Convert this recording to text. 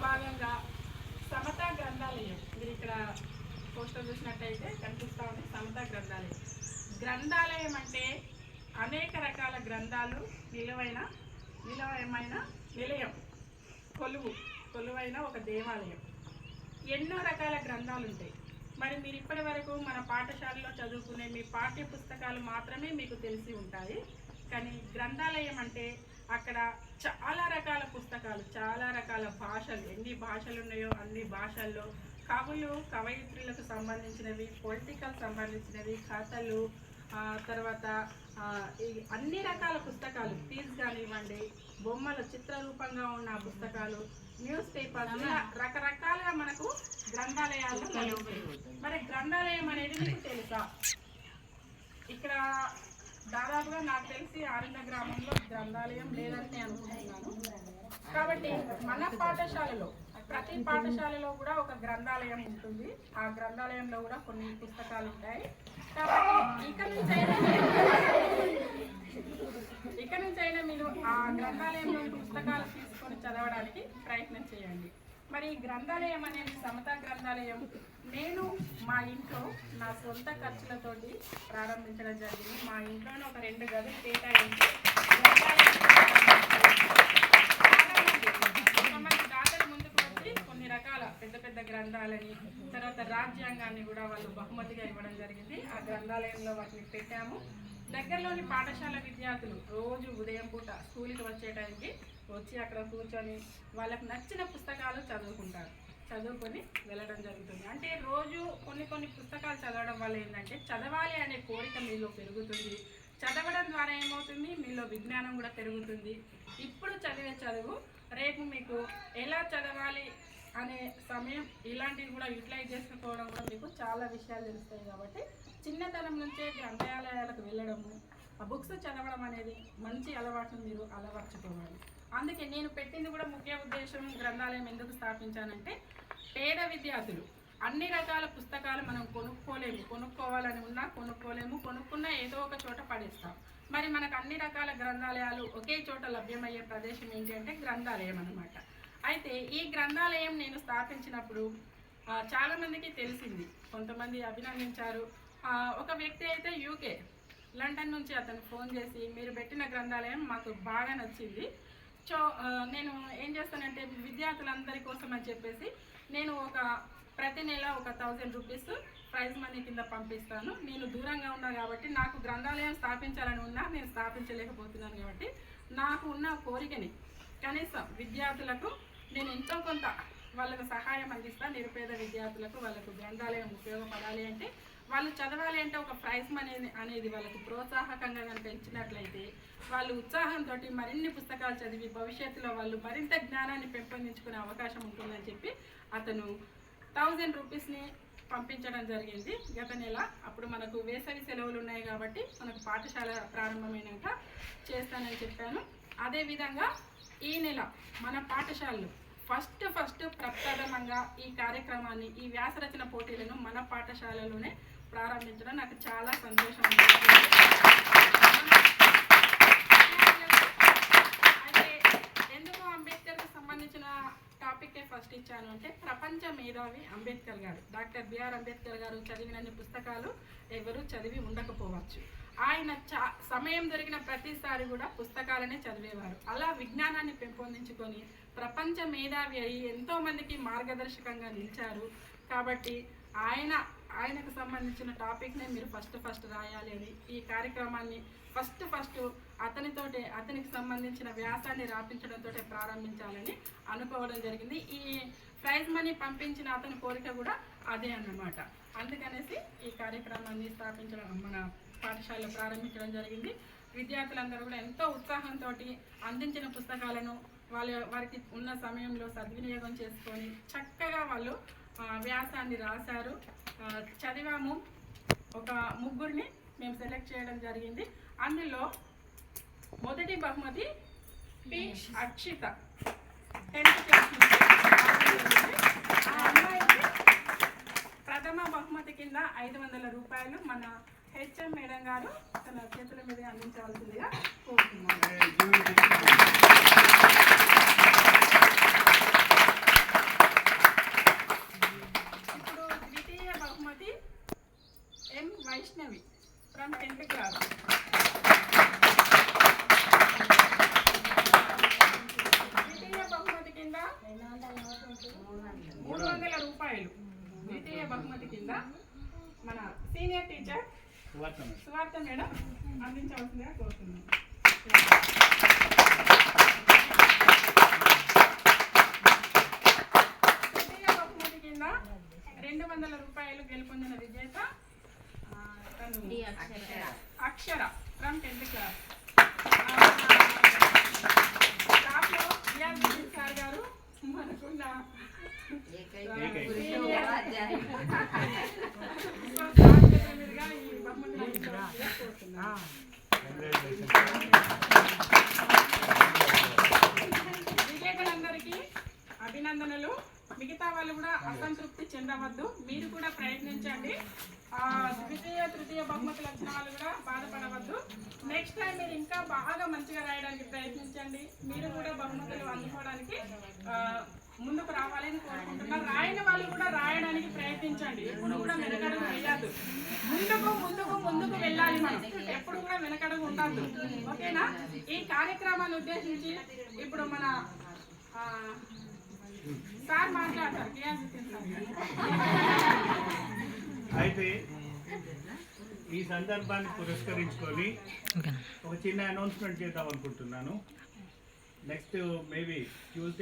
భాగంగా సమతా గ్రంథాలయం, మీరు ఇక్కడ పోస్టర్ చూసినట్టయితే కనిపిస్తూ ఉంది సమతా గ్రంథాలయం. గ్రంథాలయం అంటే అనేక రకాల గ్రంథాలు నిలువైన నిలయం, కొలువైన ఒక దేవాలయం. ఎన్నో రకాల గ్రంథాలు ఉంటాయి. మరి మీరు ఇప్పటి వరకు మన పాఠశాలలో చదువుకునే మీ పాఠ్య పుస్తకాలు మాత్రమే మీకు తెలిసి ఉంటాయి. కానీ గ్రంథాలయం అంటే అక్కడ చాలా రకాల పుస్తకాలు, చాలా రకాల భాషలు, ఎన్ని భాషలు ఉన్నాయో అన్ని భాషల్లో కవులు కవయిత్రులకు సంబంధించినవి, పొలిటికల్ సంబంధించినవి, కథలు, తర్వాత అన్ని రకాల పుస్తకాలు, క్విజ్ కానివ్వండి, బొమ్మలు చిత్రరూపంగా ఉన్న పుస్తకాలు, న్యూస్ పేపర్లు, ఇలా రకరకాలుగా మనకు గ్రంథాలయాలు కలుగుతాయి. మరి గ్రంథాలయం అనేది మీకు తెలుసా? ఇక్కడ దాదాపుగా నాకు తెలిసి ఆరింద గ్రామంలో గ్రంథాలయం లేదని నేను అనుకుంటున్నాను. కాబట్టి మన పాఠశాలలో, ప్రతి పాఠశాలలో కూడా ఒక గ్రంథాలయం ఉంటుంది. ఆ గ్రంథాలయంలో కూడా కొన్ని పుస్తకాలు ఉంటాయి. కాబట్టి ఇక నుంచైనా మీరు ఆ గ్రంథాలయంలో పుస్తకాలు తీసుకొని చదవడానికి ప్రయత్నం చేయండి. మరి ఈ గ్రంథాలయం అనేది సమతా గ్రంథాలయం నేను మా ఇంట్లో నా సొంత ఖర్చులతోటి ప్రారంభించడం జరిగింది. మా ఇంట్లోనే ఒక 2 గదులు కేటాయించి కొంతమంది దాతలు ముందుకు వచ్చి కొన్ని రకాల పెద్ద పెద్ద గ్రంథాలని, తర్వాత రాజ్యాంగాన్ని కూడా వాళ్ళు బహుమతిగా ఇవ్వడం జరిగింది. ఆ గ్రంథాలయంలో వాటిని పెట్టాము. దగ్గరలోని పాఠశాల విద్యార్థులు రోజు ఉదయం పూట స్కూల్కి వచ్చే టైంకి వచ్చి అక్కడ కూర్చొని వాళ్ళకు నచ్చిన పుస్తకాలు చదువుకొని వెళ్ళడం జరుగుతుంది. అంటే రోజు కొన్ని పుస్తకాలు చదవడం వల్ల ఏంటంటే చదవాలి అనే కోరిక మీలో పెరుగుతుంది. చదవడం ద్వారా ఏమవుతుంది, మీలో విజ్ఞానం కూడా పెరుగుతుంది. ఇప్పుడు చదివే చదువు రేపు మీకు ఎలా చదవాలి అనే సమయం ఇలాంటివి కూడా యూటిలైజ్ చేసుకోవడం కూడా మీకు చాలా విషయాలు తెలుస్తాయి. కాబట్టి చిన్నతనం నుంచే గ్రంథాలయాలకు వెళ్ళడము, ఆ బుక్స్ చదవడం అనేది మంచి అలవాటును మీరు అలవర్చుకోవాలి. అందుకే నేను పెట్టింది కూడా ముఖ్య ఉద్దేశం, గ్రంథాలయం ఎందుకు స్థాపించానంటే పేద విద్యార్థులు అన్ని రకాల పుస్తకాలు మనం కొనుక్కోవాలని ఉన్నా కొనుక్కోలేము, కొనుక్కున్నా ఏదో ఒక చోట పడేస్తాం. మరి మనకు అన్ని రకాల గ్రంథాలయాలు ఒకే చోట లభ్యమయ్యే ప్రదేశం ఏంటి అంటే గ్రంథాలయం అన్నమాట. అయితే ఈ గ్రంథాలయం నేను స్థాపించినప్పుడు చాలామందికి తెలిసింది, కొంతమంది అభినందించారు. ఒక వ్యక్తి అయితే UK లండన్ నుంచి అతను ఫోన్ చేసి మీరు పెట్టిన గ్రంథాలయం మాకు బాగా నచ్చింది. సో నేను ఏం చేస్తానంటే విద్యార్థులందరి కోసం అని చెప్పేసి నేను ప్రతి నెల ఒక 1000 రూపీస్ ప్రైజ్ మనీ కింద పంపిస్తాను. నేను దూరంగా ఉన్నా కాబట్టి నాకు గ్రంథాలయం స్థాపించాలని ఉన్నా నేను స్థాపించలేకపోతున్నాను. కాబట్టి నాకు ఉన్న కోరికని కనీసం విద్యార్థులకు నేను ఎంతో కొంత వాళ్ళకు సహాయం అందిస్తాను. నిరుపేద విద్యార్థులకు వాళ్ళకు గ్రంథాలయం ఉపయోగపడాలి అంటే, వాళ్ళు చదవాలి అంటే ఒక ప్రైజ్ మనీ అనేది వాళ్ళకు ప్రోత్సాహకంగా కనుక ఇచ్చినట్లయితే వాళ్ళు ఉత్సాహంతో మరిన్ని పుస్తకాలు చదివి భవిష్యత్తులో వాళ్ళు మరింత జ్ఞానాన్ని పెంపొందించుకునే అవకాశం ఉంటుందని చెప్పి అతను 1000 రూపీస్ని పంపించడం జరిగింది గత నెల. అప్పుడు మనకు వేసవి సెలవులు ఉన్నాయి కాబట్టి మనకు పాఠశాల ప్రారంభమైనాక చేస్తానని చెప్పాను. అదేవిధంగా ఈ నెల మన పాఠశాలలో ఫస్ట్ ప్రప్రథమంగా ఈ కార్యక్రమాన్ని, ఈ వ్యాసరచన పోటీలను మన పాఠశాలలోనే ప్రారంభించడం నాకు చాలా సంతోషం. అయితే ఎందుకు అంబేద్కర్కి సంబంధించిన టాపికే ఫస్ట్ ఇచ్చాను అంటే, ప్రపంచ మేధావి అంబేద్కర్ గారు, డాక్టర్ బిఆర్ అంబేద్కర్ గారు చదివినన్ని పుస్తకాలు ఎవరు చదివి ఉండకపోవచ్చు. ఆయన సమయం దొరికిన ప్రతిసారి కూడా పుస్తకాలనే చదివేవారు. అలా విజ్ఞానాన్ని పెంపొందించుకొని ప్రపంచ మేధావి అయి ఎంతోమందికి మార్గదర్శకంగా నిలిచారు. కాబట్టి ఆయనకు సంబంధించిన టాపిక్నే మీరు ఫస్ట్ రాయాలి అని ఈ కార్యక్రమాన్ని ఫస్ట్ అతనికి సంబంధించిన వ్యాసాన్ని రాపించడంతో ప్రారంభించాలని అనుకోవడం జరిగింది. ఈ ప్రైజ్ మనీ పంపించిన అతని కోరిక కూడా అదే అన్నమాట. అందుకనేసి ఈ కార్యక్రమాన్ని స్థాపించడం, మన పాఠశాలలో ప్రారంభించడం జరిగింది. విద్యార్థులందరూ కూడా ఎంతో ఉత్సాహంతో అందించిన పుస్తకాలను వారికి ఉన్న సమయంలో సద్వినియోగం చేసుకొని చక్కగా వాళ్ళు వ్యాసాన్ని రాశారు, చదివాము. ఒక 3 మేము సెలెక్ట్ చేయడం జరిగింది. అందులో మొదటి బహుమతి పి అక్షిత, 10th క్లాస్ నుంచి. ఆ అమ్మాయికి ప్రథమ బహుమతి కింద 500 రూపాయలు మన HM మేడం గారు తన చేతుల మీద అందించవలసిందిగా కోరుతున్నాను. అందించవలసిందిగా కోరుతున్నాను. తృతీయ బహుమతి కింద 200 రూపాయలు గెలుపొందిన విజేత అక్షర ఫ్రమ్ 10th క్లాస్. క్లాస్లో సార్ గారు మనకున్న విజేతలందరికీ అభినందనలు. మిగతా వాళ్ళు కూడా అసంతృప్తి చెందవద్దు, మీరు కూడా ప్రయత్నించండి. ద్వితీయ తృతీయ బహుమతులు వచ్చిన వాళ్ళు కూడా బాధపడవద్దు. నెక్స్ట్ టైం మీరు ఇంకా బాగా మంచిగా రాయడానికి ప్రయత్నించండి. మీరు కూడా బహుమతులు అందుకోవడానికి ముందుకు రావాలని కోరుకుంటున్నారు. రాయని వాళ్ళు కూడా రాయడానికి ప్రయత్నించండి. ఎప్పుడు కూడా వెనకడుగు వేయద్దు, ముందుకు వెళ్ళాలి. మనం ఎప్పుడు కూడా వెనకడుగు ఉండద్దు. ఓకేనా? ఈ కార్యక్రమాన్ని ఉద్దేశించి ఇప్పుడు మన సార్ మాట్లాడతారు. అయితే ఈ సందర్భాన్ని పురస్కరించుకొని ఒక చిన్న అనౌన్స్మెంట్ చేద్దాం అనుకుంటున్నాను. Next maybe Tuesday